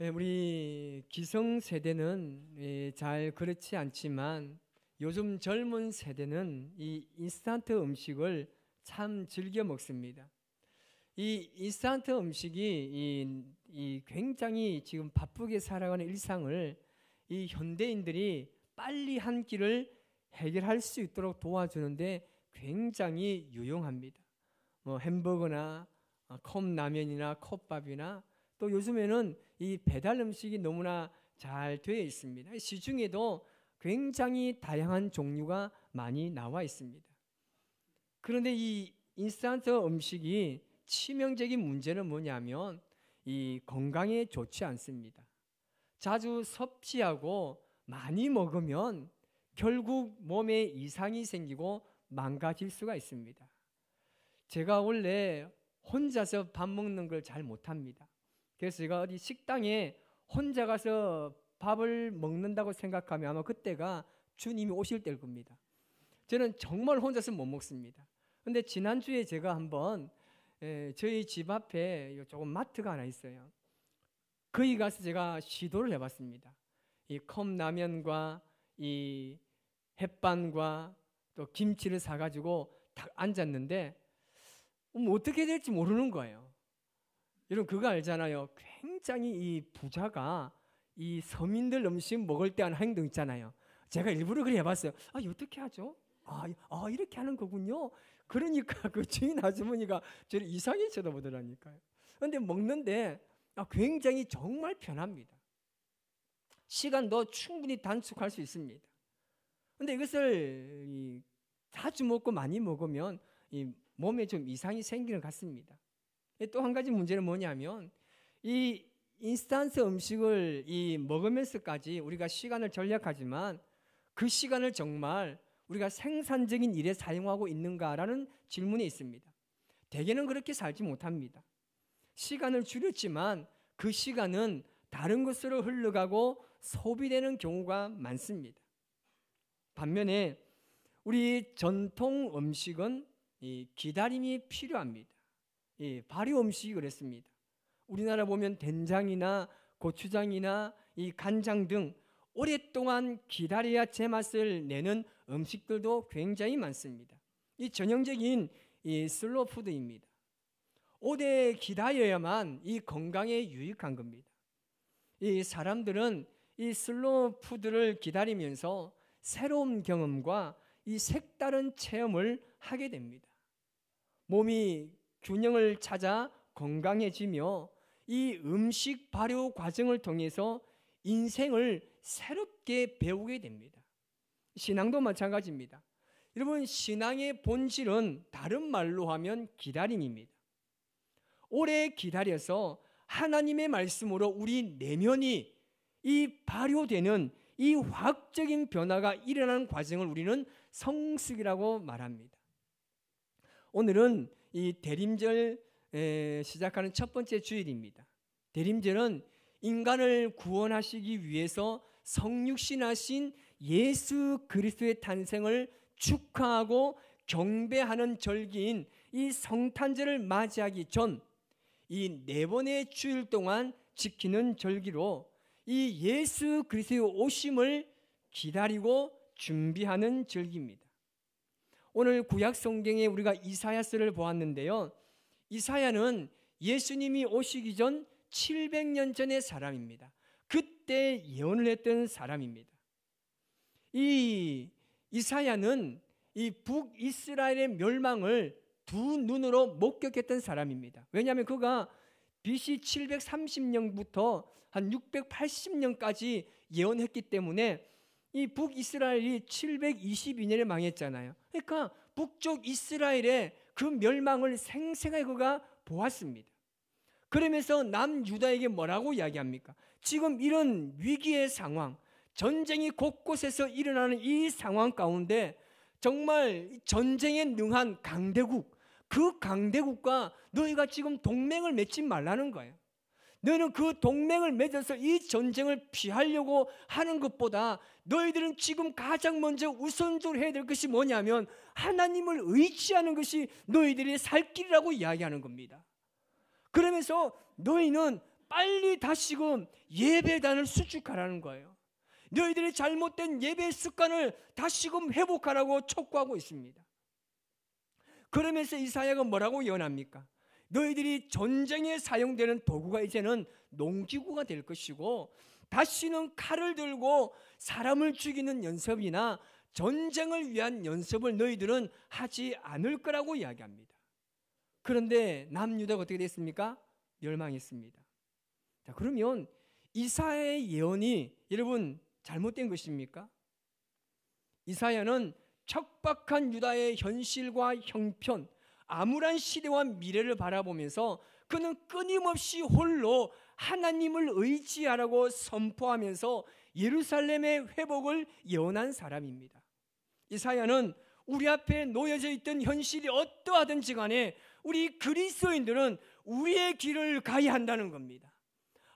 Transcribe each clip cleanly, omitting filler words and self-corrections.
우리 기성세대는 잘 그렇지 않지만 요즘 젊은 세대는 이 인스턴트 음식을 참 즐겨 먹습니다. 이 인스턴트 음식이 굉장히 지금 바쁘게 살아가는 일상을 이 현대인들이 빨리 한 끼를 해결할 수 있도록 도와주는데 굉장히 유용합니다. 햄버거나 컵라면이나 컵밥이나 또 요즘에는 이 배달 음식이 너무나 잘 되어 있습니다. 시중에도 굉장히 다양한 종류가 많이 나와 있습니다. 그런데 이 인스턴트 음식이 치명적인 문제는 뭐냐면 이 건강에 좋지 않습니다. 자주 섭취하고 많이 먹으면 결국 몸에 이상이 생기고 망가질 수가 있습니다. 제가 원래 혼자서 밥 먹는 걸 잘 못합니다. 그래서 제가 어디 식당에 혼자 가서 밥을 먹는다고 생각하면 아마 그때가 주님이 오실 때일 겁니다. 저는 정말 혼자서 못 먹습니다. 근데 지난주에 제가 한번 저희 집 앞에 조금 마트가 하나 있어요. 거기 가서 제가 시도를 해봤습니다. 이 컵라면과 이 햇반과 또 김치를 사가지고 딱 앉았는데 어떻게 될지 모르는 거예요. 여러분 그거 알잖아요. 굉장히 이 부자가 이 서민들 음식 먹을 때 하는 행동 있잖아요. 제가 일부러 그래 해봤어요. 어떻게 하죠? 이렇게 하는 거군요. 그러니까 그 주인 아주머니가 저를 이상하게 쳐다보더라니까요. 그런데 먹는데 굉장히 정말 편합니다. 시간도 충분히 단축할 수 있습니다. 그런데 이것을 자주 먹고 많이 먹으면 이 몸에 좀 이상이 생기는 것 같습니다. 또 한 가지 문제는 뭐냐면 이 인스턴트 음식을 먹으면서까지 우리가 시간을 절약하지만 그 시간을 정말 우리가 생산적인 일에 사용하고 있는가라는 질문이 있습니다. 대개는 그렇게 살지 못합니다. 시간을 줄였지만 그 시간은 다른 것으로 흘러가고 소비되는 경우가 많습니다. 반면에 우리 전통 음식은 기다림이 필요합니다. 발효 음식이 그렇습니다. 우리나라 보면 된장이나 고추장이나 이 간장 등 오랫동안 기다려야 제맛을 내는 음식들도 굉장히 많습니다. 이 전형적인 슬로우 푸드입니다. 오래 기다려야만 이 건강에 유익한 겁니다. 이 사람들은 이 슬로우 푸드를 기다리면서 새로운 경험과 이 색다른 체험을 하게 됩니다. 몸이 균형을 찾아 건강해지며 이 음식 발효 과정을 통해서 인생을 새롭게 배우게 됩니다. 신앙도 마찬가지입니다. 여러분 신앙의 본질은 다른 말로 하면 기다림입니다. 오래 기다려서 하나님의 말씀으로 우리 내면이 이 발효되는 이 화학적인 변화가 일어나는 과정을 우리는 성숙이라고 말합니다. 오늘은 이 대림절 시작하는 첫 번째 주일입니다. 대림절은 인간을 구원하시기 위해서 성육신하신 예수 그리스도의 탄생을 축하하고 경배하는 절기인 이 성탄절을 맞이하기 전 이 4번의 주일 동안 지키는 절기로 이 예수 그리스도의 오심을 기다리고 준비하는 절기입니다. 오늘 구약 성경에 우리가 이사야서를 보았는데요. 이사야는 예수님이 오시기 전 700년 전의 사람입니다. 그때 예언을 했던 사람입니다. 이 이사야는 이 북이스라엘의 멸망을 두 눈으로 목격했던 사람입니다. 왜냐하면 그가 BC 730년부터 한 680년까지 예언했기 때문에 이 북이스라엘이 722년에 망했잖아요. 그러니까 북쪽 이스라엘의 그 멸망을 생생하게 그가 보았습니다. 그러면서 남유다에게 뭐라고 이야기합니까? 지금 이런 위기의 상황, 전쟁이 곳곳에서 일어나는 이 상황 가운데 정말 전쟁에 능한 강대국, 그 강대국과 너희가 지금 동맹을 맺지 말라는 거예요. 너희는 그 동맹을 맺어서 이 전쟁을 피하려고 하는 것보다 너희들은 지금 가장 먼저 우선적으로 해야 될 것이 뭐냐면 하나님을 의지하는 것이 너희들의 살 길이라고 이야기하는 겁니다. 그러면서 너희는 빨리 다시금 예배단을 수축하라는 거예요. 너희들의 잘못된 예배 습관을 다시금 회복하라고 촉구하고 있습니다. 그러면서 이사야가 뭐라고 예언합니까? 너희들이 전쟁에 사용되는 도구가 이제는 농기구가 될 것이고 다시는 칼을 들고 사람을 죽이는 연습이나 전쟁을 위한 연습을 너희들은 하지 않을 거라고 이야기합니다. 그런데 남유다가 어떻게 됐습니까? 멸망했습니다. 자, 그러면 이사야의 예언이 여러분 잘못된 것입니까? 이사야는 척박한 유다의 현실과 형편, 암울한 시대와 미래를 바라보면서 그는 끊임없이 홀로 하나님을 의지하라고 선포하면서 예루살렘의 회복을 예언한 사람입니다. 이사야는 우리 앞에 놓여져 있던 현실이 어떠하든지 간에 우리 그리스도인들은 우리의 길을 가야 한다는 겁니다.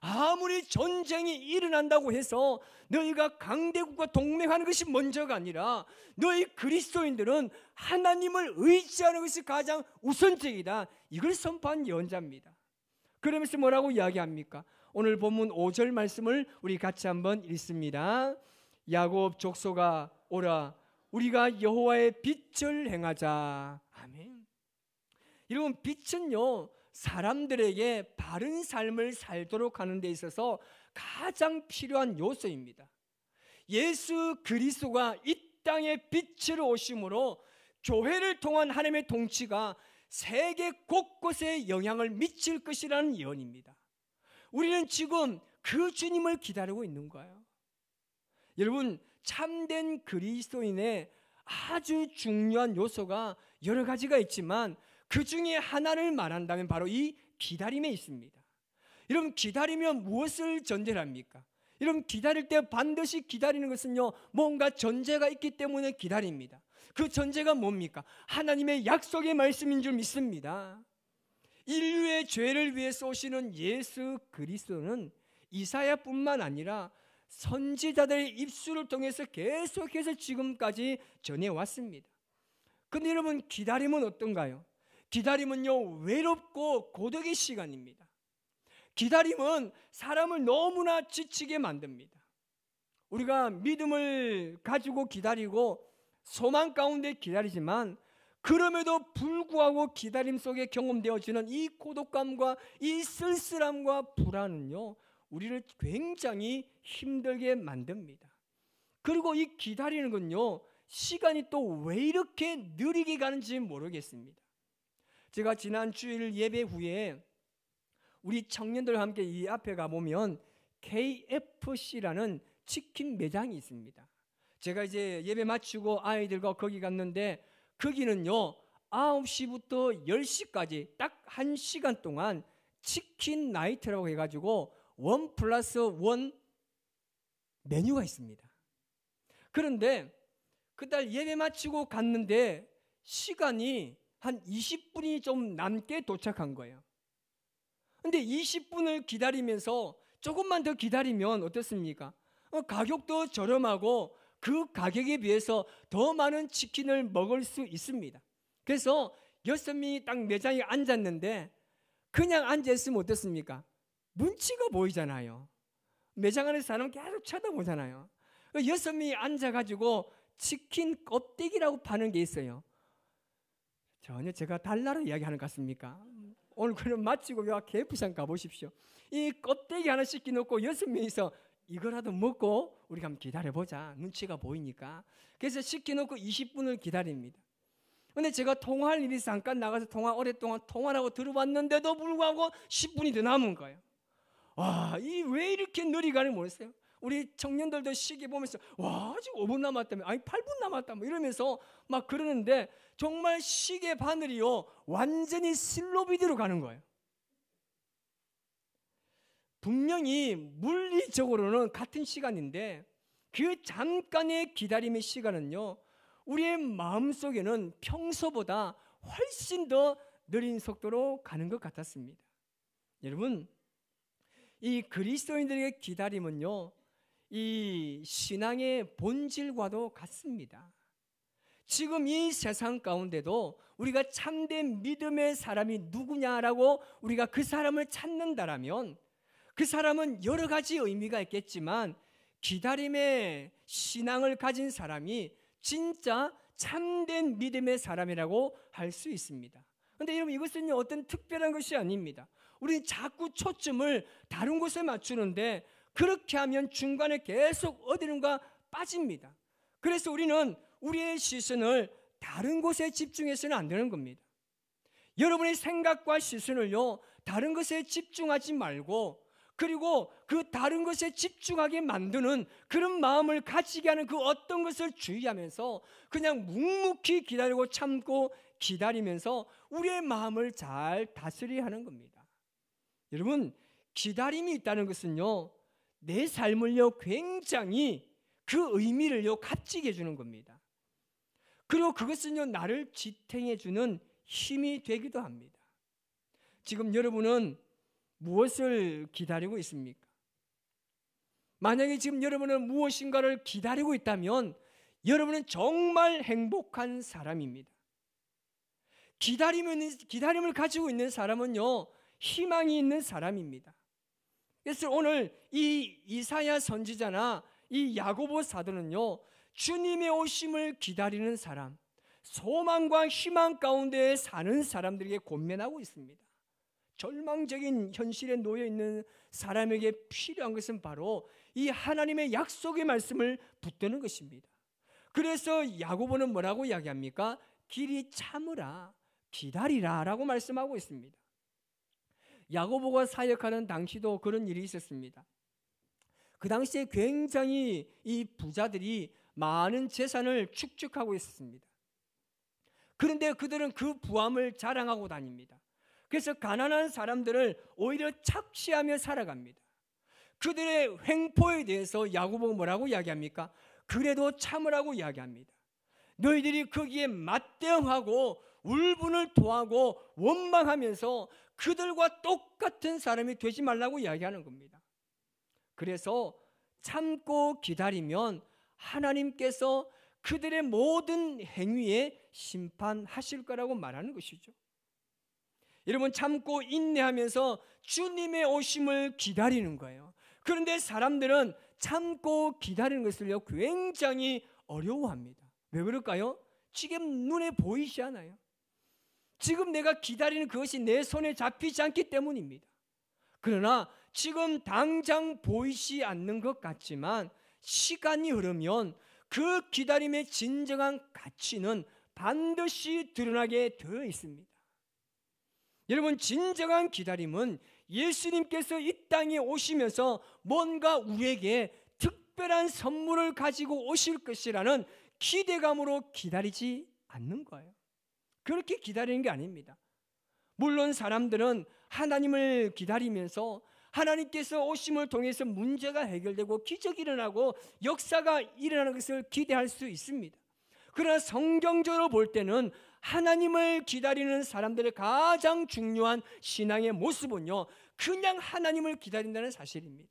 아무리 전쟁이 일어난다고 해서 너희가 강대국과 동맹하는 것이 먼저가 아니라 너희 그리스도인들은 하나님을 의지하는 것이 가장 우선적이다. 이걸 선포한 예언자입니다. 그러면서 뭐라고 이야기합니까? 오늘 본문 5절 말씀을 우리 같이 한번 읽습니다. 야곱 족속아 오라, 우리가 여호와의 빛을 행하자. 아멘. 여러분, 빛은요 사람들에게 바른 삶을 살도록 하는 데 있어서 가장 필요한 요소입니다. 예수 그리스도가 이 땅에 빛으로 오심으로 교회를 통한 하나님의 통치가 세계 곳곳에 영향을 미칠 것이라는 예언입니다. 우리는 지금 그 주님을 기다리고 있는 거예요. 여러분, 참된 그리스도인의 아주 중요한 요소가 여러 가지가 있지만 그 중에 하나를 말한다면 바로 이 기다림에 있습니다. 여러분, 기다리면 무엇을 전제합니까? 여러분, 기다릴 때 반드시 기다리는 것은요 뭔가 전제가 있기 때문에 기다립니다. 그 전제가 뭡니까? 하나님의 약속의 말씀인 줄 믿습니다. 인류의 죄를 위해서 오시는 예수 그리스도는 이사야뿐만 아니라 선지자들의 입술을 통해서 계속해서 지금까지 전해왔습니다. 그런데 여러분, 기다림은 어떤가요? 기다림은요 외롭고 고독의 시간입니다. 기다림은 사람을 너무나 지치게 만듭니다. 우리가 믿음을 가지고 기다리고 소망 가운데 기다리지만 그럼에도 불구하고 기다림 속에 경험되어지는 이 고독감과 이 쓸쓸함과 불안은요 우리를 굉장히 힘들게 만듭니다. 그리고 이 기다리는 건요 시간이 또 왜 이렇게 느리게 가는지 모르겠습니다. 제가 지난 주일 예배 후에 우리 청년들과 함께 이 앞에 가보면 KFC라는 치킨 매장이 있습니다. 제가 이제 예배 마치고 아이들과 거기 갔는데 거기는요 9시부터 10시까지 딱 1시간 동안 치킨 나이트라고 해가지고 1+1 메뉴가 있습니다. 그런데 그날 예배 마치고 갔는데 시간이 한 20분이 좀 남게 도착한 거예요. 근데 20분을 기다리면서 조금만 더 기다리면 어떻습니까? 가격도 저렴하고 그 가격에 비해서 더 많은 치킨을 먹을 수 있습니다. 그래서 6명이 딱 매장에 앉았는데 그냥 앉아있으면 어떻습니까? 눈치가 보이잖아요. 매장 안에서 사람 계속 쳐다보잖아요. 6명이 앉아가지고 치킨 껍데기라고 파는 게 있어요. 전혀 제가 달나라 이야기하는 것 같습니까? 오늘 그럼 마치고 KFC 가보십시오. 이 껍데기 하나 씻겨놓고 6명이서 이거라도 먹고 우리가 한번 기다려보자. 눈치가 보이니까. 그래서 씻겨놓고 20분을 기다립니다. 근데 제가 통화할 일이 있어 잠깐 나가서 오랫동안 통화를 하고 들어봤는데도 불구하고 10분이 더 남은 거예요. 와, 이 왜 이렇게 느리게 가는지 모르겠어요. 우리 청년들도 시계 보면서 와, 아직 5분 남았다며, 아니 8분 남았다 뭐 이러면서 막 그러는데 정말 시계 바늘이요 완전히 슬로비드로 가는 거예요. 분명히 물리적으로는 같은 시간인데 그 잠깐의 기다림의 시간은요 우리의 마음속에는 평소보다 훨씬 더 느린 속도로 가는 것 같았습니다. 여러분, 이 그리스도인들의 기다림은요 이 신앙의 본질과도 같습니다. 지금 이 세상 가운데도 우리가 참된 믿음의 사람이 누구냐라고 우리가 그 사람을 찾는다라면 그 사람은 여러 가지 의미가 있겠지만 기다림의 신앙을 가진 사람이 진짜 참된 믿음의 사람이라고 할 수 있습니다. 그런데 여러분, 이것은 어떤 특별한 것이 아닙니다. 우리는 자꾸 초점을 다른 곳에 맞추는데 그렇게 하면 중간에 계속 어디론가 빠집니다. 그래서 우리는 우리의 시선을 다른 곳에 집중해서는 안 되는 겁니다. 여러분의 생각과 시선을요, 다른 것에 집중하지 말고, 그리고 그 다른 것에 집중하게 만드는 그런 마음을 가지게 하는 그 어떤 것을 주의하면서 그냥 묵묵히 기다리고 참고 기다리면서 우리의 마음을 잘 다스려야 하는 겁니다. 여러분, 기다림이 있다는 것은요, 내 삶을요 굉장히 그 의미를요 값지게 해주는 겁니다. 그리고 그것은요 나를 지탱해주는 힘이 되기도 합니다. 지금 여러분은 무엇을 기다리고 있습니까? 만약에 지금 여러분은 무엇인가를 기다리고 있다면 여러분은 정말 행복한 사람입니다. 기다림을 가지고 있는 사람은요 희망이 있는 사람입니다. 그래서 오늘 이 이사야 선지자나 이 야고보 사도는요 주님의 오심을 기다리는 사람, 소망과 희망 가운데 사는 사람들에게 권면하고 있습니다. 절망적인 현실에 놓여 있는 사람에게 필요한 것은 바로 이 하나님의 약속의 말씀을 붙드는 것입니다. 그래서 야고보는 뭐라고 이야기합니까? 길이 참으라, 기다리라 라고 말씀하고 있습니다. 야고보가 사역하는 당시도 그런 일이 있었습니다. 그 당시에 굉장히 이 부자들이 많은 재산을 축적하고 있었습니다. 그런데 그들은 그 부함을 자랑하고 다닙니다. 그래서 가난한 사람들을 오히려 착시하며 살아갑니다. 그들의 횡포에 대해서 야고보가 뭐라고 이야기합니까? 그래도 참으라고 이야기합니다. 너희들이 거기에 맞대응하고 울분을 토하고 원망하면서 그들과 똑같은 사람이 되지 말라고 이야기하는 겁니다. 그래서 참고 기다리면 하나님께서 그들의 모든 행위에 심판하실 거라고 말하는 것이죠. 여러분, 참고 인내하면서 주님의 오심을 기다리는 거예요. 그런데 사람들은 참고 기다리는 것을요 굉장히 어려워합니다. 왜 그럴까요? 지금 눈에 보이지 않아요. 지금 내가 기다리는 그것이 내 손에 잡히지 않기 때문입니다. 그러나 지금 당장 보이지 않는 것 같지만 시간이 흐르면 그 기다림의 진정한 가치는 반드시 드러나게 되어 있습니다. 여러분, 진정한 기다림은 예수님께서 이 땅에 오시면서 뭔가 우리에게 특별한 선물을 가지고 오실 것이라는 기대감으로 기다리지 않는 거예요. 그렇게 기다리는 게 아닙니다. 물론 사람들은 하나님을 기다리면서 하나님께서 오심을 통해서 문제가 해결되고 기적이 일어나고 역사가 일어나는 것을 기대할 수 있습니다. 그러나 성경적으로 볼 때는 하나님을 기다리는 사람들의 가장 중요한 신앙의 모습은요 그냥 하나님을 기다린다는 사실입니다.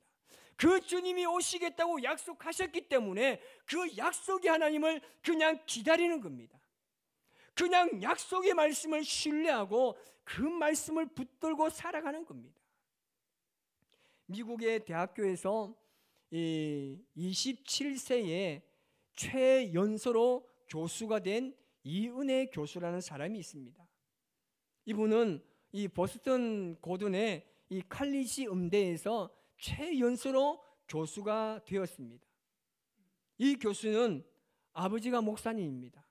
그 주님이 오시겠다고 약속하셨기 때문에 그 약속의 하나님을 그냥 기다리는 겁니다. 그냥 약속의 말씀을 신뢰하고 그 말씀을 붙들고 살아가는 겁니다. 미국의 대학교에서 27세에 최연소로 교수가 된 이은혜 교수라는 사람이 있습니다. 이분은 이 보스턴 고든의 이 칼리지 음대에서 최연소로 교수가 되었습니다. 이 교수는 아버지가 목사님입니다.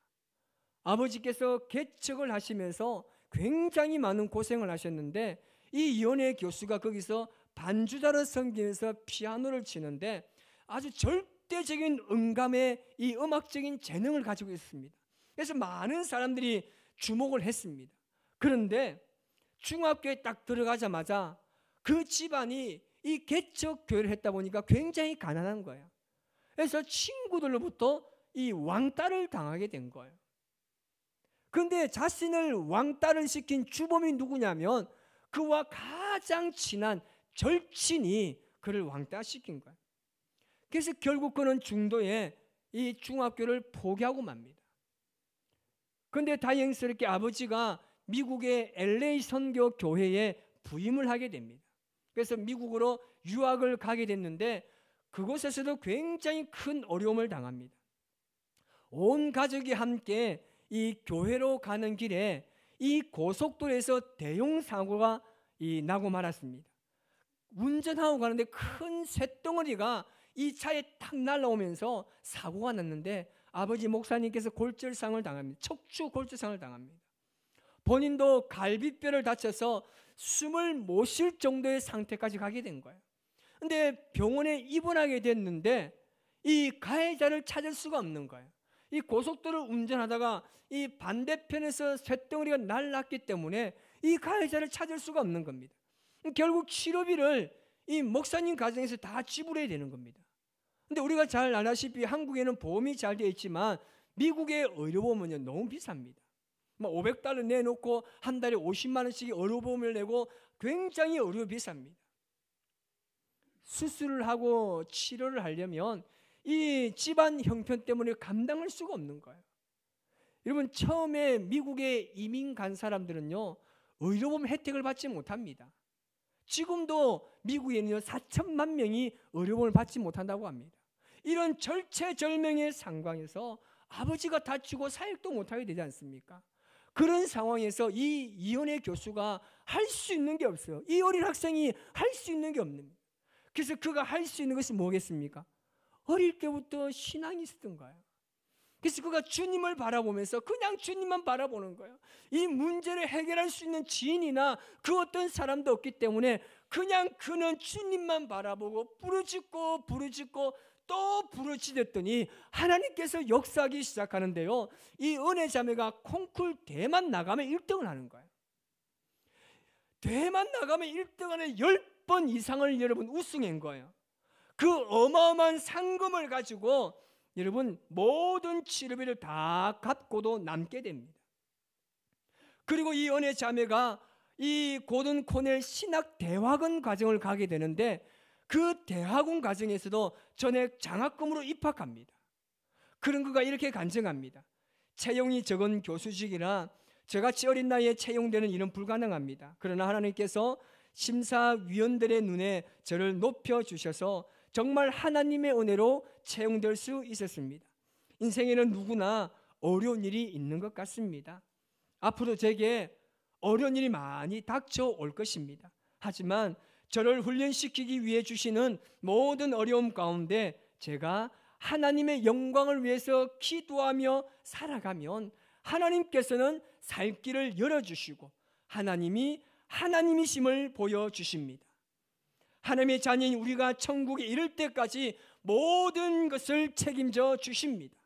아버지께서 개척을 하시면서 굉장히 많은 고생을 하셨는데 이 이은혜 교수가 거기서 반주자로 섬기면서 피아노를 치는데 아주 절대적인 음감의 이 음악적인 재능을 가지고 있습니다. 그래서 많은 사람들이 주목을 했습니다. 그런데 중학교에 딱 들어가자마자 그 집안이 이 개척 교회를 했다 보니까 굉장히 가난한 거예요. 그래서 친구들로부터 이 왕따를 당하게 된 거예요. 그런데 자신을 왕따를 시킨 주범이 누구냐면 그와 가장 친한 절친이 그를 왕따시킨 거예요. 그래서 결국 그는 중도에 이 중학교를 포기하고 맙니다. 그런데 다행스럽게 아버지가 미국의 LA 선교 교회에 부임을 하게 됩니다. 그래서 미국으로 유학을 가게 됐는데 그곳에서도 굉장히 큰 어려움을 당합니다. 온 가족이 함께 이 교회로 가는 길에 이 고속도로에서 대형 사고가 나고 말았습니다. 운전하고 가는데 큰 쇳덩어리가 이 차에 탁 날아오면서 사고가 났는데 아버지 목사님께서 골절상을 당합니다. 척추 골절상을 당합니다. 본인도 갈비뼈를 다쳐서 숨을 못 쉴 정도의 상태까지 가게 된 거예요. 근데 병원에 입원하게 됐는데 이 가해자를 찾을 수가 없는 거예요. 이 고속도로를 운전하다가 이 반대편에서 쇳덩어리가 날랐기 때문에 이 가해자를 찾을 수가 없는 겁니다. 결국 치료비를 이 목사님 가정에서 다 지불해야 되는 겁니다. 근데 우리가 잘 아다시피 한국에는 보험이 잘 되어 있지만 미국의 의료보험은요 너무 비쌉니다. $500 내놓고 한 달에 50만 원씩 의료보험을 내고 굉장히 의료 비쌉니다. 수술을 하고 치료를 하려면 이 집안 형편 때문에 감당할 수가 없는 거예요. 여러분, 처음에 미국에 이민 간 사람들은요 의료보험 혜택을 받지 못합니다. 지금도 미국에는요 4천만 명이 의료보험을 받지 못한다고 합니다. 이런 절체절명의 상황에서 아버지가 다치고 사역도 못하게 되지 않습니까? 그런 상황에서 이 이은혜 교수가 할 수 있는 게 없어요. 이 어린 학생이 할 수 있는 게 없는. 그래서 그가 할 수 있는 것이 뭐겠습니까? 어릴 때부터 신앙이 있었던 거예요. 그래서 그가 주님을 바라보면서 그냥 주님만 바라보는 거예요. 이 문제를 해결할 수 있는 지인이나 그 어떤 사람도 없기 때문에 그냥 그는 주님만 바라보고 부르짖고 또 부르짖었더니 하나님께서 역사하기 시작하는데요. 이 은혜 자매가 콩쿨 대만 나가면 1등을 하는 거예요. 대만 나가면 1등하는 10번 이상을 여러분 우승한 거예요. 그 어마어마한 상금을 가지고 여러분 모든 치료비를 다 갚고도 남게 됩니다. 그리고 이 은혜 자매가 이 고든 코넬 신학 대학원 과정을 가게 되는데 그 대학원 과정에서도 전액 장학금으로 입학합니다. 그런 그가 이렇게 간증합니다. 채용이 적은 교수직이라 저같이 어린 나이에 채용되는 일은 불가능합니다. 그러나 하나님께서 심사위원들의 눈에 저를 높여주셔서 정말 하나님의 은혜로 채용될 수 있었습니다. 인생에는 누구나 어려운 일이 있는 것 같습니다. 앞으로 제게 어려운 일이 많이 닥쳐올 것입니다. 하지만 저를 훈련시키기 위해 주시는 모든 어려움 가운데 제가 하나님의 영광을 위해서 기도하며 살아가면 하나님께서는 살 길을 열어주시고 하나님이 하나님이심을 보여주십니다. 하나님의 자녀인 우리가 천국에 이를 때까지 모든 것을 책임져 주십니다.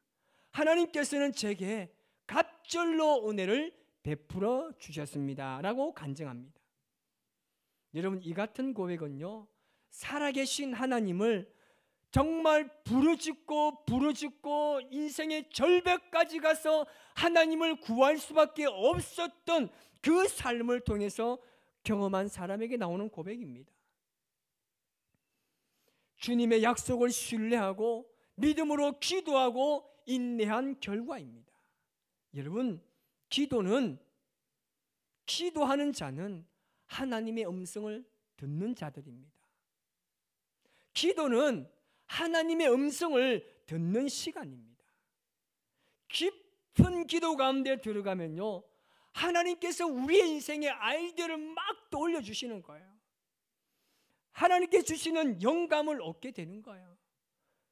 하나님께서는 제게 갑절로 은혜를 베풀어 주셨습니다 라고 간증합니다. 여러분, 이 같은 고백은요 살아계신 하나님을 정말 부르짖고 인생의 절벽까지 가서 하나님을 구할 수밖에 없었던 그 삶을 통해서 경험한 사람에게 나오는 고백입니다. 주님의 약속을 신뢰하고 믿음으로 기도하고 인내한 결과입니다. 여러분, 기도하는 자는 하나님의 음성을 듣는 자들입니다. 기도는 하나님의 음성을 듣는 시간입니다. 깊은 기도 가운데 들어가면요 하나님께서 우리의 인생의 아이디어를 막 떠올려 주시는 거예요. 하나님께 주시는 영감을 얻게 되는 거예요.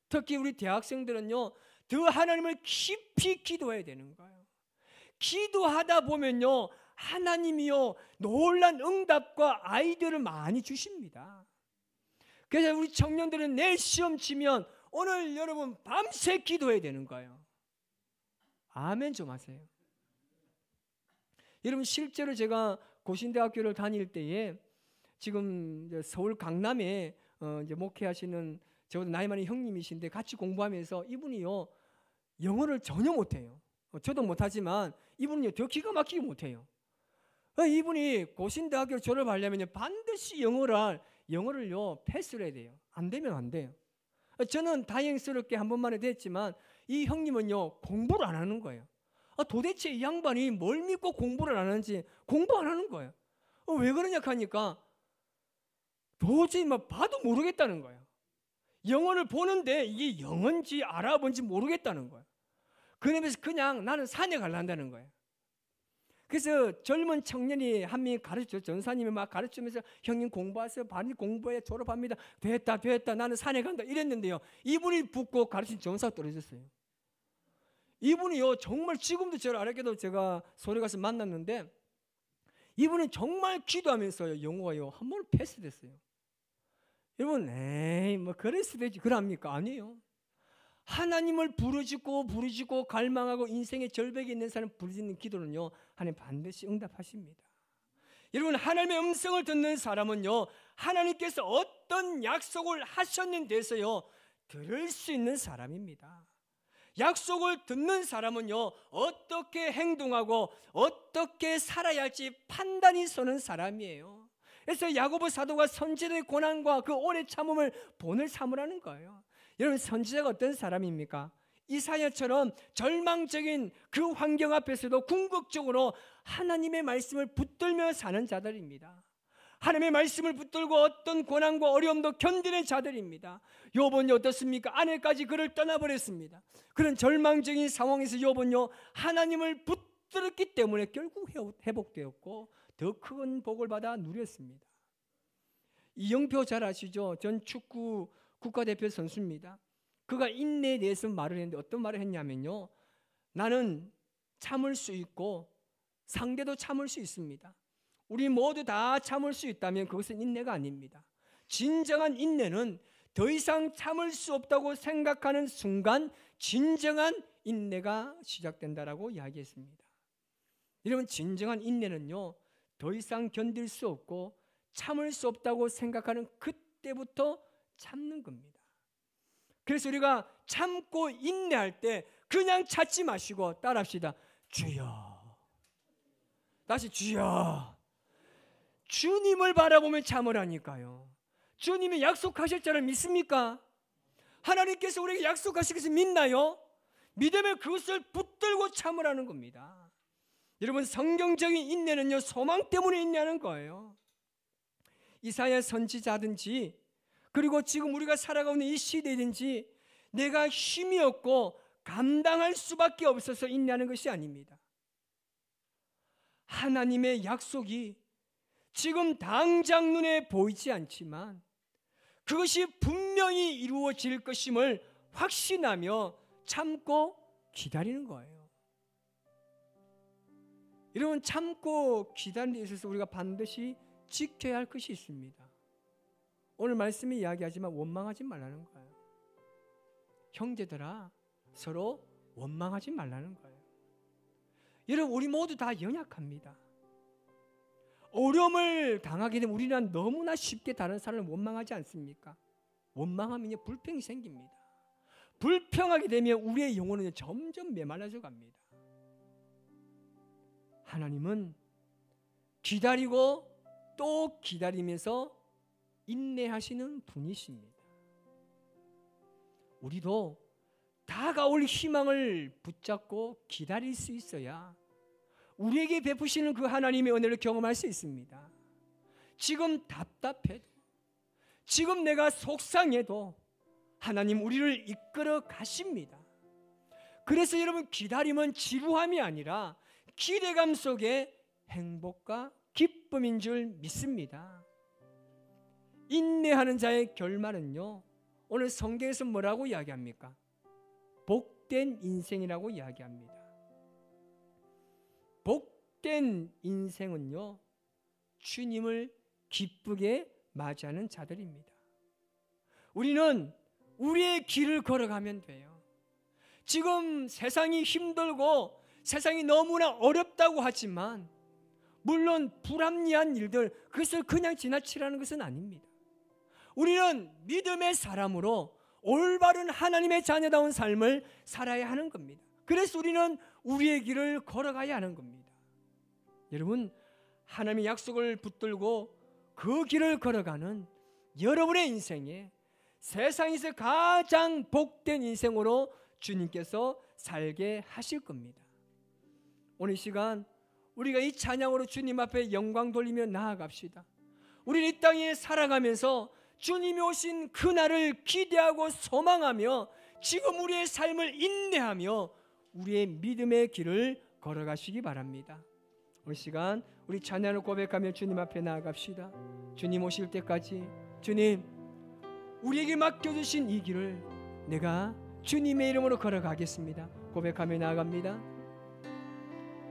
특히 우리 대학생들은요 더 하나님을 깊이 기도해야 되는 거예요. 기도하다 보면요 하나님이요 놀란 응답과 아이디어를 많이 주십니다. 그래서 우리 청년들은 내일 시험 치면 오늘 여러분 밤새 기도해야 되는 거예요. 아멘 좀 하세요. 여러분, 실제로 제가 고신대학교를 다닐 때에 지금 서울 강남에 이제 목회하시는 저보다 나이 많은 형님이신데 같이 공부하면서 이분이요 영어를 전혀 못해요. 저도 못하지만 이분은요 더 기가 막히게 못해요. 이분이 고신대학교 졸업하려면 반드시 영어를요 패스를 해야 돼요. 안 되면 안 돼요. 저는 다행스럽게 한 번만에 됐지만 이 형님은요 공부를 안 하는 거예요. 도대체 이 양반이 뭘 믿고 공부를 안 하는지 공부 안 하는 거예요. 왜 그러냐 하니까 도저히 막 봐도 모르겠다는 거예요. 영혼을 보는데 이게 영혼인지 알아본지 모르겠다는 거예요. 그러면서 그냥 나는 산에 가려한다는 거예요. 그래서 젊은 청년이 한 명이 가르쳐, 전사님이 막 가르치면서 형님 공부하세요. 많이 공부해, 졸업합니다. 됐다 나는 산에 간다 이랬는데요, 이분이 붙고 가르친 전사가 떨어졌어요. 이분이요 정말 지금도 저를 알았게도 제가 서울에 가서 만났는데, 이분은 정말 기도하면서요 영어가요 한 번 패스됐어요. 여러분, 에이 뭐 그랬을 때지 그럽니까? 아니에요. 하나님을 부르짖고 갈망하고 인생의 절벽에 있는 사람 부르짖는 기도는요, 하나님 반드시 응답하십니다. 여러분, 하나님의 음성을 듣는 사람은요, 하나님께서 어떤 약속을 하셨는 데서요 들을 수 있는 사람입니다. 약속을 듣는 사람은요 어떻게 행동하고 어떻게 살아야 할지 판단이 서는 사람이에요. 그래서 야고보 사도가 선지자의 고난과 그 오래 참음을 본을 삼으라는 거예요. 여러분, 선지자가 어떤 사람입니까? 이사야처럼 절망적인 그 환경 앞에서도 궁극적으로 하나님의 말씀을 붙들며 사는 자들입니다. 하나님의 말씀을 붙들고 어떤 고난과 어려움도 견디는 자들입니다. 욥은요 어떻습니까? 아내까지 그를 떠나버렸습니다. 그런 절망적인 상황에서 욥은요 하나님을 붙들었기 때문에 결국 회복되었고 더 큰 복을 받아 누렸습니다. 이영표 잘 아시죠? 전 축구 국가대표 선수입니다. 그가 인내에 대해서 말을 했는데 어떤 말을 했냐면요, 나는 참을 수 있고 상대도 참을 수 있습니다. 우리 모두 다 참을 수 있다면 그것은 인내가 아닙니다. 진정한 인내는 더 이상 참을 수 없다고 생각하는 순간 진정한 인내가 시작된다라고 이야기했습니다. 여러분, 진정한 인내는요 더 이상 견딜 수 없고 참을 수 없다고 생각하는 그때부터 참는 겁니다. 그래서 우리가 참고 인내할 때 그냥 찾지 마시고 따라합시다. 주여. 다시 주여. 주님을 바라보면 참으라니까요. 주님이 약속하실 줄을 믿습니까? 하나님께서 우리에게 약속하신 것을 믿나요? 믿으면 그것을 붙들고 참으라는 겁니다. 여러분, 성경적인 인내는요 소망 때문에 인내하는 거예요. 이사야 선지자든지 그리고 지금 우리가 살아가고 있는 이 시대든지 내가 힘이 없고 감당할 수밖에 없어서 인내하는 것이 아닙니다. 하나님의 약속이 지금 당장 눈에 보이지 않지만 그것이 분명히 이루어질 것임을 확신하며 참고 기다리는 거예요. 여러분, 참고 기다리는 데 있어서 우리가 반드시 지켜야 할 것이 있습니다. 오늘 말씀이 이야기하지만 원망하지 말라는 거예요. 형제들아, 서로 원망하지 말라는 거예요. 여러분, 우리 모두 다 연약합니다. 어려움을 당하게 되면 우리는 너무나 쉽게 다른 사람을 원망하지 않습니까? 원망하면 불평이 생깁니다. 불평하게 되면 우리의 영혼은 점점 메말라져 갑니다. 하나님은 기다리고 또 기다리면서 인내하시는 분이십니다. 우리도 다가올 희망을 붙잡고 기다릴 수 있어야 우리에게 베푸시는 그 하나님의 은혜를 경험할 수 있습니다. 지금 답답해도, 지금 내가 속상해도 하나님 우리를 이끌어 가십니다. 그래서 여러분, 기다림은 지루함이 아니라 기대감 속에 행복과 기쁨인 줄 믿습니다. 인내하는 자의 결말은요, 오늘 성경에서 뭐라고 이야기합니까? 복된 인생이라고 이야기합니다. 복된 인생은요, 주님을 기쁘게 맞이하는 자들입니다. 우리는 우리의 길을 걸어가면 돼요. 지금 세상이 힘들고 세상이 너무나 어렵다고 하지만 물론 불합리한 일들, 그것을 그냥 지나치라는 것은 아닙니다. 우리는 믿음의 사람으로 올바른 하나님의 자녀다운 삶을 살아야 하는 겁니다. 그래서 우리는 우리의 길을 걸어가야 하는 겁니다. 여러분, 하나님의 약속을 붙들고 그 길을 걸어가는 여러분의 인생에 세상에서 가장 복된 인생으로 주님께서 살게 하실 겁니다. 오늘 시간 우리가 이 찬양으로 주님 앞에 영광 돌리며 나아갑시다. 우리 이 땅에 살아가면서 주님이 오신 그날을 기대하고 소망하며 지금 우리의 삶을 인내하며 우리의 믿음의 길을 걸어가시기 바랍니다. 오늘 시간 우리 찬양을 고백하며 주님 앞에 나아갑시다. 주님 오실 때까지 주님 우리에게 맡겨주신 이 길을 내가 주님의 이름으로 걸어가겠습니다. 고백하며 나아갑니다.